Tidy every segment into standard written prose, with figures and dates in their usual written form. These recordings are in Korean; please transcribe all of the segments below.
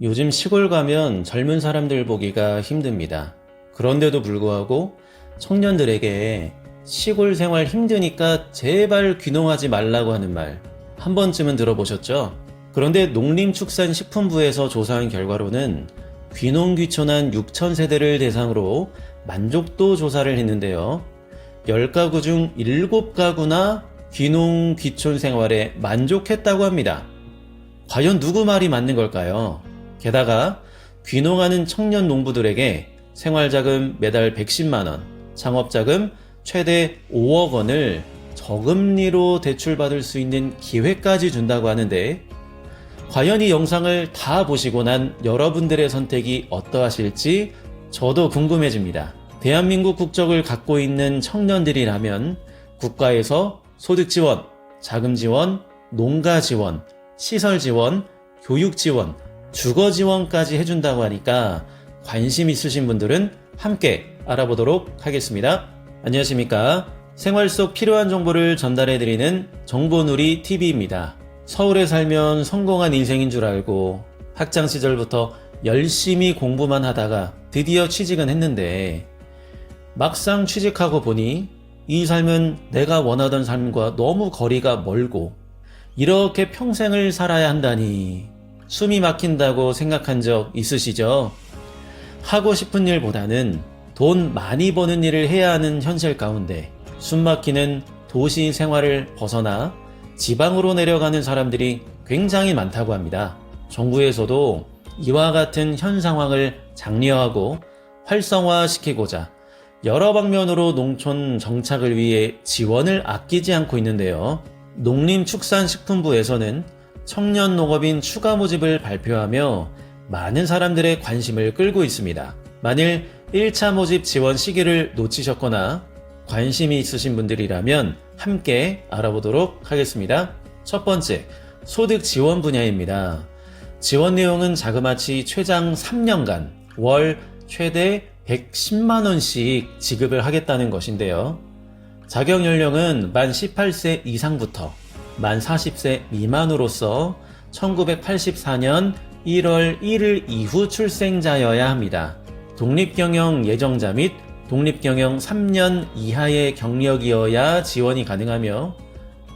요즘 시골 가면 젊은 사람들 보기가 힘듭니다. 그런데도 불구하고 청년들에게 시골 생활 힘드니까 제발 귀농하지 말라고 하는 말 한 번쯤은 들어보셨죠? 그런데 농림축산식품부에서 조사한 결과로는 귀농 귀촌한 6천 세대를 대상으로 만족도 조사를 했는데요. 10가구 중 7가구나 귀농 귀촌 생활에 만족했다고 합니다. 과연 누구 말이 맞는 걸까요? 게다가 귀농하는 청년 농부들에게 생활자금 매달 110만원, 창업자금 최대 5억 원을 저금리로 대출받을 수 있는 기회까지 준다고 하는데, 과연 이 영상을 다 보시고 난 여러분들의 선택이 어떠하실지 저도 궁금해집니다. 대한민국 국적을 갖고 있는 청년들이라면 국가에서 소득 지원, 자금 지원, 농가 지원, 시설 지원, 교육 지원, 주거 지원까지 해준다고 하니까 관심 있으신 분들은 함께 알아보도록 하겠습니다. 안녕하십니까? 생활 속 필요한 정보를 전달해드리는 정보누리 TV입니다. 서울에 살면 성공한 인생인 줄 알고 학창 시절부터 열심히 공부만 하다가 드디어 취직은 했는데, 막상 취직하고 보니 이 삶은 내가 원하던 삶과 너무 거리가 멀고 이렇게 평생을 살아야 한다니 숨이 막힌다고 생각한 적 있으시죠? 하고 싶은 일보다는 돈 많이 버는 일을 해야 하는 현실 가운데 숨 막히는 도시 생활을 벗어나 지방으로 내려가는 사람들이 굉장히 많다고 합니다. 정부에서도 이와 같은 현 상황을 장려하고 활성화시키고자 여러 방면으로 농촌 정착을 위해 지원을 아끼지 않고 있는데요. 농림축산식품부에서는 청년 농업인 추가 모집을 발표하며 많은 사람들의 관심을 끌고 있습니다. 만일 1차 모집 지원 시기를 놓치셨거나 관심이 있으신 분들이라면 함께 알아보도록 하겠습니다. 첫 번째, 소득 지원 분야입니다. 지원 내용은 자그마치 최장 3년간 월 최대 110만원씩 지급을 하겠다는 것인데요. 자격 연령은 만 18세 이상부터 만 40세 미만으로서 1984년 1월 1일 이후 출생자여야 합니다. 독립경영 예정자 및 독립경영 3년 이하의 경력이어야 지원이 가능하며,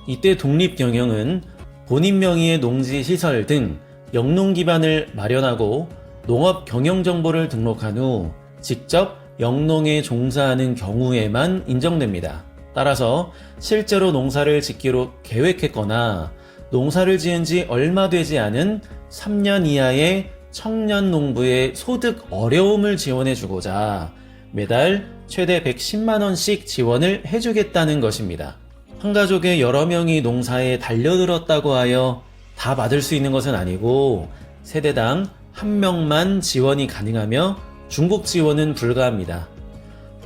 이때 독립경영은 본인 명의의 농지시설 등 영농 기반을 마련하고 농업 경영 정보를 등록한 후 직접 영농에 종사하는 경우에만 인정됩니다. 따라서 실제로 농사를 짓기로 계획했거나 농사를 지은 지 얼마 되지 않은 3년 이하의 청년 농부의 소득 어려움을 지원해주고자 매달 최대 110만원씩 지원을 해주겠다는 것입니다. 한 가족의 여러 명이 농사에 달려들었다고 하여 다 받을 수 있는 것은 아니고 세대당 한 명만 지원이 가능하며 중복 지원은 불가합니다.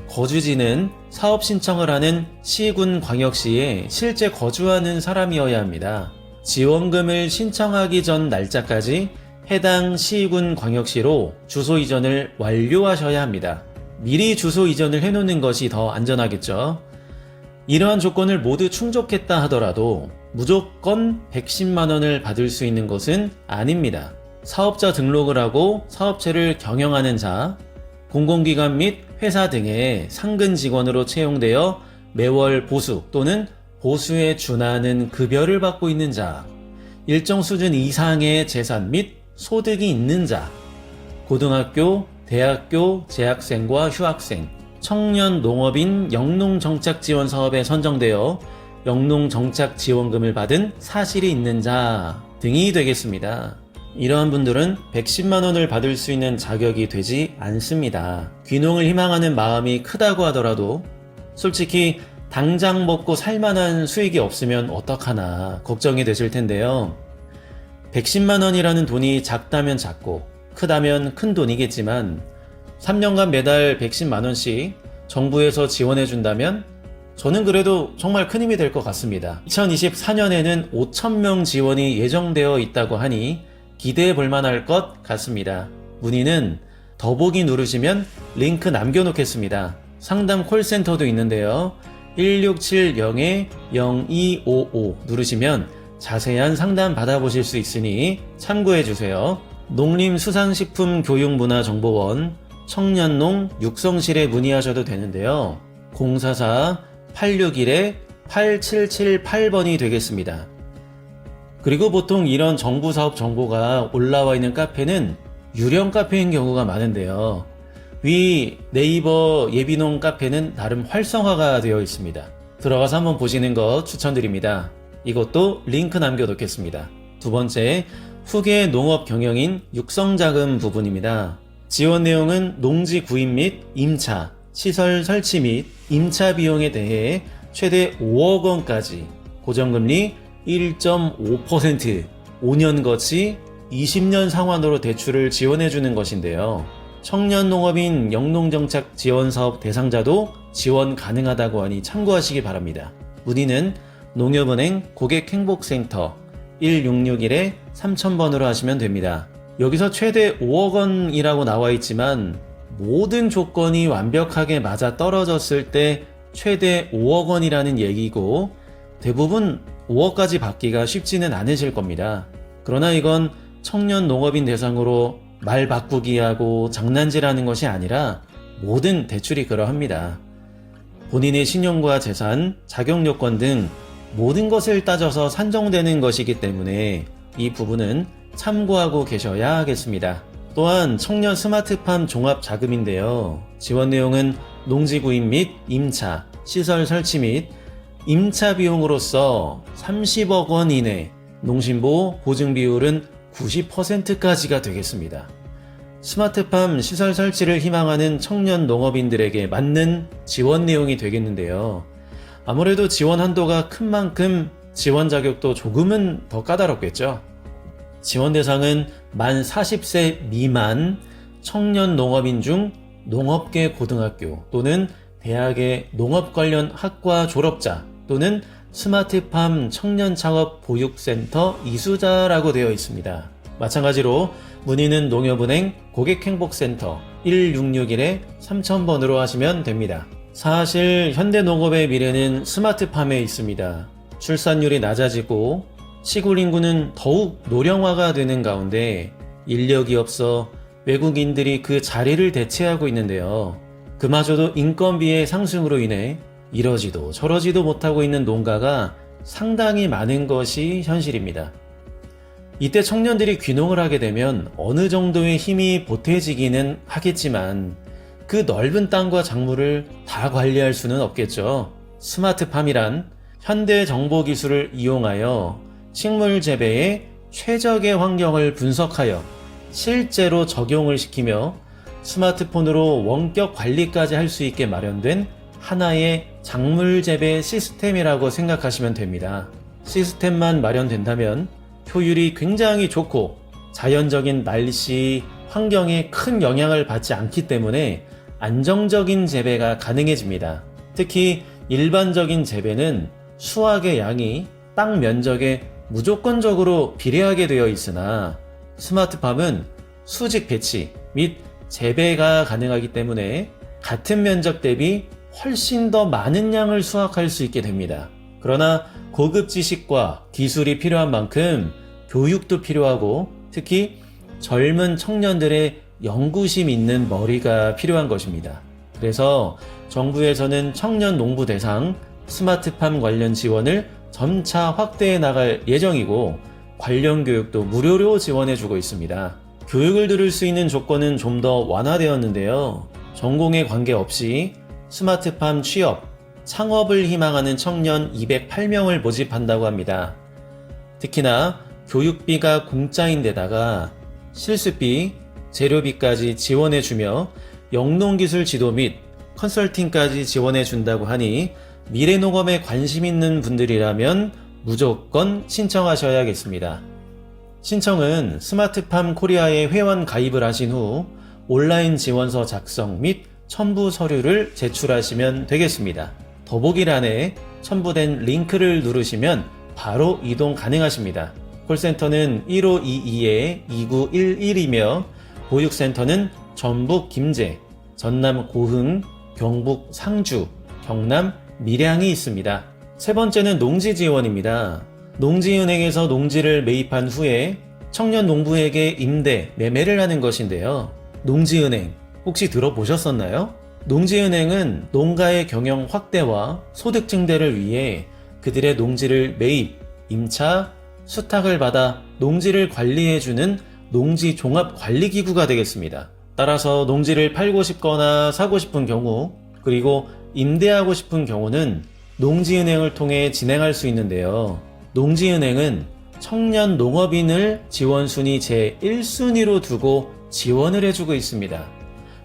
거주지는 사업 신청을 하는 시군 광역시에 실제 거주하는 사람이어야 합니다. 지원금을 신청하기 전 날짜까지 해당 시군 광역시로 주소 이전을 완료하셔야 합니다. 미리 주소 이전을 해놓는 것이 더 안전하겠죠. 이러한 조건을 모두 충족했다 하더라도 무조건 110만원을 받을 수 있는 것은 아닙니다. 사업자 등록을 하고 사업체를 경영하는 자, 공공기관 및 회사 등의 상근 직원으로 채용되어 매월 보수 또는 보수에 준하는 급여를 받고 있는 자, 일정 수준 이상의 재산 및 소득이 있는 자, 고등학교, 대학교 재학생과 휴학생, 청년 농업인 영농정착지원 사업에 선정되어 영농정착지원금을 받은 사실이 있는 자 등이 되겠습니다. 이러한 분들은 110만원을 받을 수 있는 자격이 되지 않습니다. 귀농을 희망하는 마음이 크다고 하더라도 솔직히 당장 먹고 살만한 수익이 없으면 어떡하나 걱정이 되실 텐데요. 110만원이라는 돈이 작다면 작고 크다면 큰 돈이겠지만 3년간 매달 110만원씩 정부에서 지원해준다면 저는 그래도 정말 큰 힘이 될 것 같습니다. 2024년에는 5,000명 지원이 예정되어 있다고 하니 기대해 볼 만할 것 같습니다. 문의는 더보기 누르시면 링크 남겨놓겠습니다. 상담 콜센터도 있는데요. 1670-0255 누르시면 자세한 상담 받아보실 수 있으니 참고해 주세요. 농림수산식품교육문화정보원 청년농 육성실에 문의하셔도 되는데요. 044-861-8778번이 되겠습니다. 그리고 보통 이런 정부사업 정보가 올라와 있는 카페는 유령 카페인 경우가 많은데요. 위 네이버 예비농 카페는 나름 활성화가 되어 있습니다. 들어가서 한번 보시는 거 추천드립니다. 이것도 링크 남겨놓겠습니다. 두 번째, 후계 농업 경영인 육성자금 부분입니다. 지원 내용은 농지 구입 및 임차, 시설 설치 및 임차 비용에 대해 최대 5억 원까지 고정금리 1.5%, 5년 거치 20년 상환으로 대출을 지원해주는 것인데요. 청년농업인 영농정착 지원사업 대상자도 지원 가능하다고 하니 참고하시기 바랍니다. 문의는 농협은행 고객행복센터 1661-3000번으로 하시면 됩니다. 여기서 최대 5억 원이라고 나와 있지만 모든 조건이 완벽하게 맞아 떨어졌을 때 최대 5억 원이라는 얘기고 대부분 5억까지 받기가 쉽지는 않으실 겁니다. 그러나 이건 청년 농업인 대상으로 말 바꾸기 하고 장난질하는 것이 아니라 모든 대출이 그러합니다. 본인의 신용과 재산, 자격 요건 등 모든 것을 따져서 산정되는 것이기 때문에 이 부분은 참고하고 계셔야 하겠습니다. 또한 청년 스마트팜 종합 자금인데요. 지원 내용은 농지 구입 및 임차, 시설 설치 및 임차 비용으로서 30억 원 이내, 농심보 보증 비율은 90%까지가 되겠습니다. 스마트팜 시설 설치를 희망하는 청년 농업인들에게 맞는 지원 내용이 되겠는데요. 아무래도 지원 한도가 큰 만큼 지원 자격도 조금은 더 까다롭겠죠. 지원 대상은 만 40세 미만 청년 농업인 중 농업계 고등학교 또는 대학의 농업 관련 학과 졸업자 또는 스마트팜 청년창업 보육센터 이수자라고 되어 있습니다. 마찬가지로 문의는 농협은행 고객행복센터 1661-3000번으로 하시면 됩니다. 사실 현대농업의 미래는 스마트팜에 있습니다. 출산율이 낮아지고 시골 인구는 더욱 노령화가 되는 가운데 인력이 없어 외국인들이 그 자리를 대체하고 있는데요. 그마저도 인건비의 상승으로 인해 이러지도 저러지도 못하고 있는 농가가 상당히 많은 것이 현실입니다. 이때 청년들이 귀농을 하게 되면 어느 정도의 힘이 보태지기는 하겠지만 그 넓은 땅과 작물을 다 관리할 수는 없겠죠. 스마트팜이란 현대 정보 기술을 이용하여 식물 재배의 최적의 환경을 분석하여 실제로 적용을 시키며 스마트폰으로 원격 관리까지 할 수 있게 마련된 하나의 작물 재배 시스템이라고 생각하시면 됩니다. 시스템만 마련된다면 효율이 굉장히 좋고 자연적인 날씨, 환경에 큰 영향을 받지 않기 때문에 안정적인 재배가 가능해집니다. 특히 일반적인 재배는 수확의 양이 땅 면적에 무조건적으로 비례하게 되어 있으나 스마트팜은 수직 배치 및 재배가 가능하기 때문에 같은 면적 대비 훨씬 더 많은 양을 수확할 수 있게 됩니다. 그러나 고급 지식과 기술이 필요한 만큼 교육도 필요하고 특히 젊은 청년들의 연구심 있는 머리가 필요한 것입니다. 그래서 정부에서는 청년 농부 대상 스마트팜 관련 지원을 점차 확대해 나갈 예정이고 관련 교육도 무료로 지원해주고 있습니다. 교육을 들을 수 있는 조건은 좀 더 완화되었는데요. 전공에 관계없이 스마트팜 취업, 창업을 희망하는 청년 208명을 모집한다고 합니다. 특히나 교육비가 공짜인데다가 실습비, 재료비까지 지원해주며 영농기술 지도 및 컨설팅까지 지원해준다고 하니 미래농업에 관심 있는 분들이라면 무조건 신청하셔야겠습니다. 신청은 스마트팜 코리아에 회원 가입을 하신 후 온라인 지원서 작성 및 첨부 서류를 제출하시면 되겠습니다. 더보기란에 첨부된 링크를 누르시면 바로 이동 가능하십니다. 콜센터는 1522-2911이며 보육센터는 전북 김제, 전남 고흥, 경북 상주, 경남 밀양이 있습니다. 세 번째는 농지 지원입니다. 농지은행에서 농지를 매입한 후에 청년 농부에게 임대, 매매를 하는 것인데요. 농지은행, 혹시 들어보셨었나요? 농지은행은 농가의 경영 확대와 소득 증대를 위해 그들의 농지를 매입, 임차, 수탁을 받아 농지를 관리해주는 농지 종합 관리기구가 되겠습니다. 따라서 농지를 팔고 싶거나 사고 싶은 경우, 그리고 임대하고 싶은 경우는 농지은행을 통해 진행할 수 있는데요. 농지은행은 청년 농업인을 지원순위 제1순위로 두고 지원을 해주고 있습니다.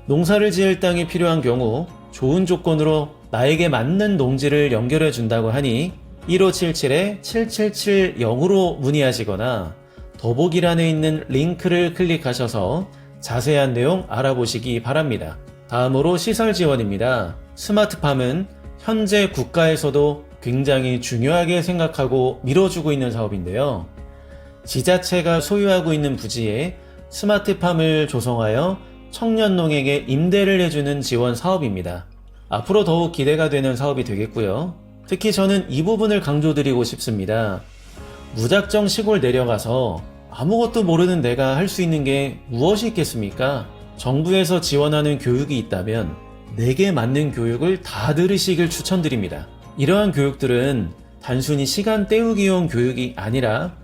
농사를 지을 땅이 필요한 경우 좋은 조건으로 나에게 맞는 농지를 연결해 준다고 하니 1577-7770으로 문의하시거나 더보기란에 있는 링크를 클릭하셔서 자세한 내용 알아보시기 바랍니다. 다음으로 시설 지원입니다. 스마트팜은 현재 국가에서도 굉장히 중요하게 생각하고 밀어주고 있는 사업인데요. 지자체가 소유하고 있는 부지에 스마트팜을 조성하여 청년농에게 임대를 해주는 지원 사업입니다. 앞으로 더욱 기대가 되는 사업이 되겠고요. 특히 저는 이 부분을 강조드리고 싶습니다. 무작정 시골 내려가서 아무것도 모르는 내가 할 수 있는 게 무엇이 있겠습니까? 정부에서 지원하는 교육이 있다면 내게 맞는 교육을 다 들으시길 추천드립니다. 이러한 교육들은 단순히 시간 때우기용 교육이 아니라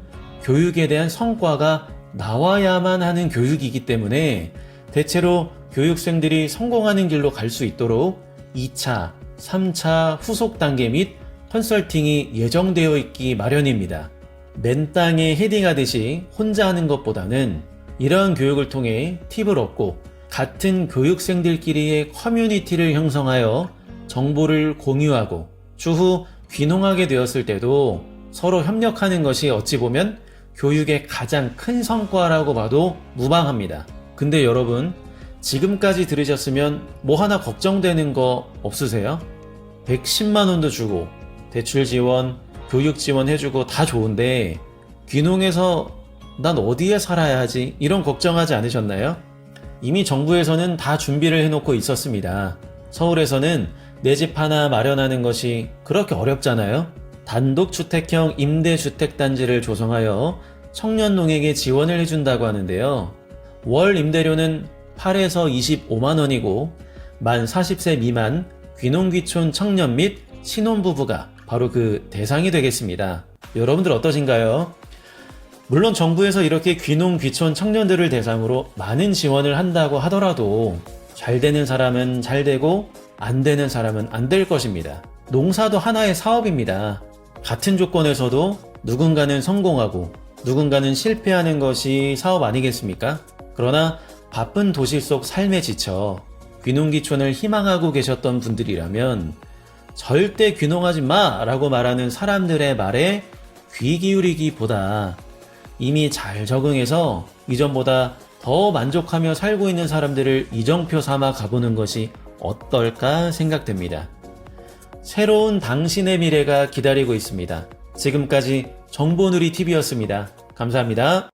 교육에 대한 성과가 나와야만 하는 교육이기 때문에 대체로 교육생들이 성공하는 길로 갈 수 있도록 2차, 3차 후속 단계 및 컨설팅이 예정되어 있기 마련입니다. 맨 땅에 헤딩하듯이 혼자 하는 것보다는 이러한 교육을 통해 팁을 얻고 같은 교육생들끼리의 커뮤니티를 형성하여 정보를 공유하고 추후 귀농하게 되었을 때도 서로 협력하는 것이 어찌 보면 교육의 가장 큰 성과라고 봐도 무방합니다. 근데 여러분, 지금까지 들으셨으면 뭐 하나 걱정되는 거 없으세요? 110만 원도 주고 대출 지원, 교육 지원 해주고 다 좋은데 귀농해서 난 어디에 살아야 하지? 이런 걱정하지 않으셨나요? 이미 정부에서는 다 준비를 해놓고 있었습니다. 서울에서는 내 집 하나 마련하는 것이 그렇게 어렵잖아요? 단독주택형 임대주택단지를 조성하여 청년농에게 지원을 해준다고 하는데요. 월 임대료는 8에서 25만 원이고 만 40세 미만 귀농귀촌 청년 및 신혼부부가 바로 그 대상이 되겠습니다. 여러분들 어떠신가요? 물론 정부에서 이렇게 귀농귀촌 청년들을 대상으로 많은 지원을 한다고 하더라도 잘 되는 사람은 잘 되고 안 되는 사람은 안 될 것입니다. 농사도 하나의 사업입니다. 같은 조건에서도 누군가는 성공하고 누군가는 실패하는 것이 사업 아니겠습니까? 그러나 바쁜 도시 속 삶에 지쳐 귀농귀촌을 희망하고 계셨던 분들이라면 절대 귀농하지 마! 라고 말하는 사람들의 말에 귀 기울이기보다 이미 잘 적응해서 이전보다 더 만족하며 살고 있는 사람들을 이정표 삼아 가보는 것이 어떨까 생각됩니다. 새로운 당신의 미래가 기다리고 있습니다. 지금까지 정보누리TV였습니다. 감사합니다.